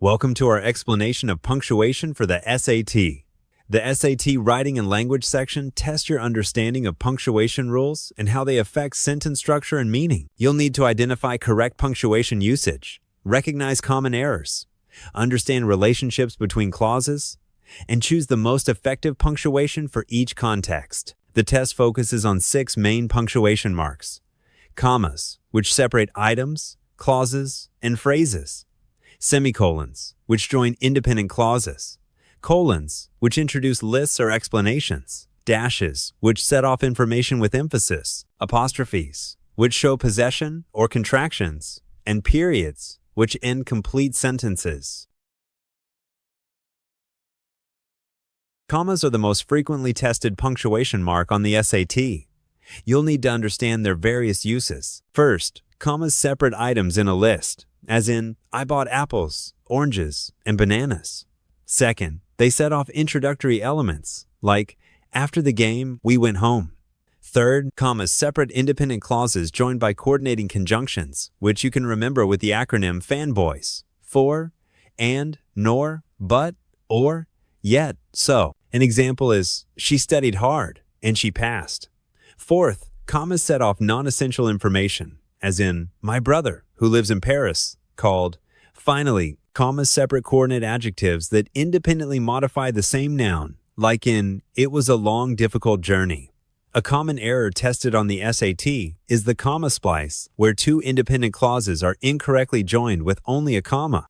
Welcome to our explanation of punctuation for the SAT. The SAT Writing and Language section tests your understanding of punctuation rules and how they affect sentence structure and meaning. You'll need to identify correct punctuation usage, recognize common errors, understand relationships between clauses, and choose the most effective punctuation for each context. The test focuses on 6 main punctuation marks: commas, which separate items, clauses, and phrases; semicolons, which join independent clauses; colons, which introduce lists or explanations; dashes, which set off information with emphasis; apostrophes, which show possession or contractions; and periods, which end complete sentences. Commas are the most frequently tested punctuation mark on the SAT. You'll need to understand their various uses. First, commas separate items in a list, as in, I bought apples, oranges, and bananas. Second, they set off introductory elements, like, after the game, we went home. Third, commas separate independent clauses joined by coordinating conjunctions, which you can remember with the acronym FANBOYS: for, and, nor, but, or, yet, so. An example is, she studied hard, and she passed. Fourth, commas set off non-essential information, as in, my brother, who lives in Paris, called. Finally, commas separate coordinate adjectives that independently modify the same noun, like in, it was a long, difficult journey. A common error tested on the SAT is the comma splice, where 2 independent clauses are incorrectly joined with only a comma.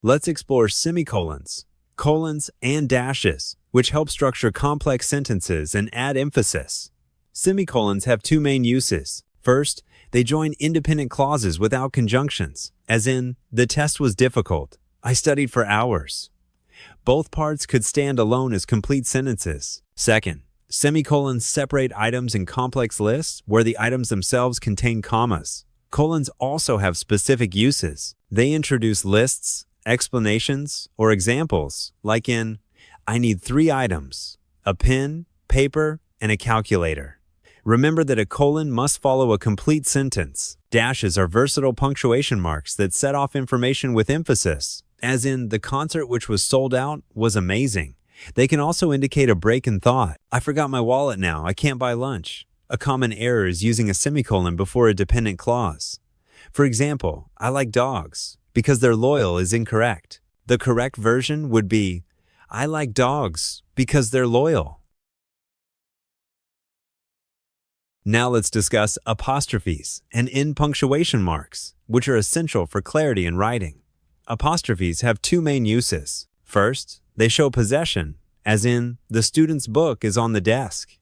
Let's explore semicolons, colons, and dashes, which help structure complex sentences and add emphasis. Semicolons have 2 main uses. First, they join independent clauses without conjunctions, as in, the test was difficult, I studied for hours. Both parts could stand alone as complete sentences. Second, semicolons separate items in complex lists where the items themselves contain commas. Colons also have specific uses. They introduce lists, explanations, or examples, like in, I need 3 items: a pen, paper, and a calculator. Remember that a colon must follow a complete sentence. Dashes are versatile punctuation marks that set off information with emphasis, as in, the concert which was sold out was amazing. They can also indicate a break in thought. I forgot my wallet now, I can't buy lunch. A common error is using a semicolon before a dependent clause. For example, I like dogs, because they're loyal is incorrect. The correct version would be, I like dogs because they're loyal. Now let's discuss apostrophes and end punctuation marks, which are essential for clarity in writing. Apostrophes have 2 main uses. First, they show possession, as in, the student's book is on the desk.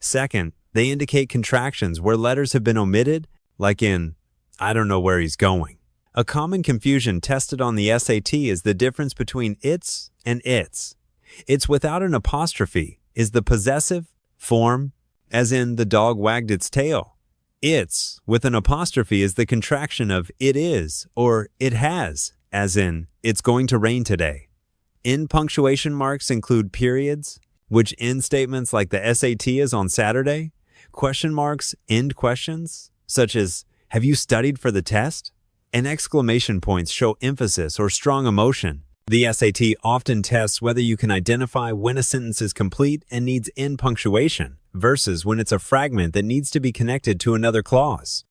Second, they indicate contractions where letters have been omitted, like in, I don't know where he's going. A common confusion tested on the SAT is the difference between its and its. Its without an apostrophe is the possessive form, as in the dog wagged its tail. Its with an apostrophe is the contraction of it is or it has, as in it's going to rain today. End punctuation marks include periods, which end statements like the SAT is on Saturday. Question marks end questions, such as, have you studied for the test? And exclamation points show emphasis or strong emotion. The SAT often tests whether you can identify when a sentence is complete and needs end punctuation versus when it's a fragment that needs to be connected to another clause.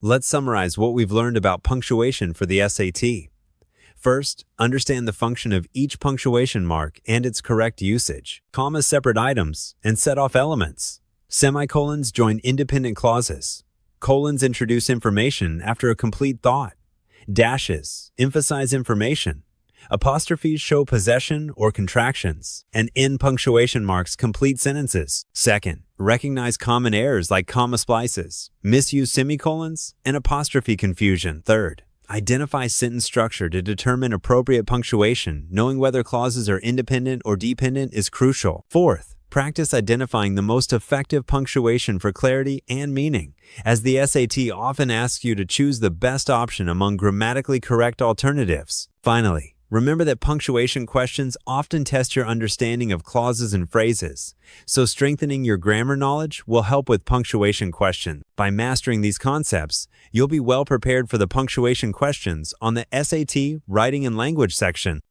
Let's summarize what we've learned about punctuation for the SAT. First, understand the function of each punctuation mark and its correct usage. Commas separate items and set off elements. Semicolons join independent clauses. Colons introduce information after a complete thought. Dashes emphasize information. Apostrophes show possession or contractions. And end punctuation marks complete sentences. Second, recognize common errors like comma splices, misuse semicolons, and apostrophe confusion. Third, identify sentence structure to determine appropriate punctuation. Knowing whether clauses are independent or dependent is crucial. Fourth, practice identifying the most effective punctuation for clarity and meaning, as the SAT often asks you to choose the best option among grammatically correct alternatives. Finally, Remember that punctuation questions often test your understanding of clauses and phrases, so strengthening your grammar knowledge will help with punctuation questions. By mastering these concepts, you'll be well prepared for the punctuation questions on the SAT Writing and Language section.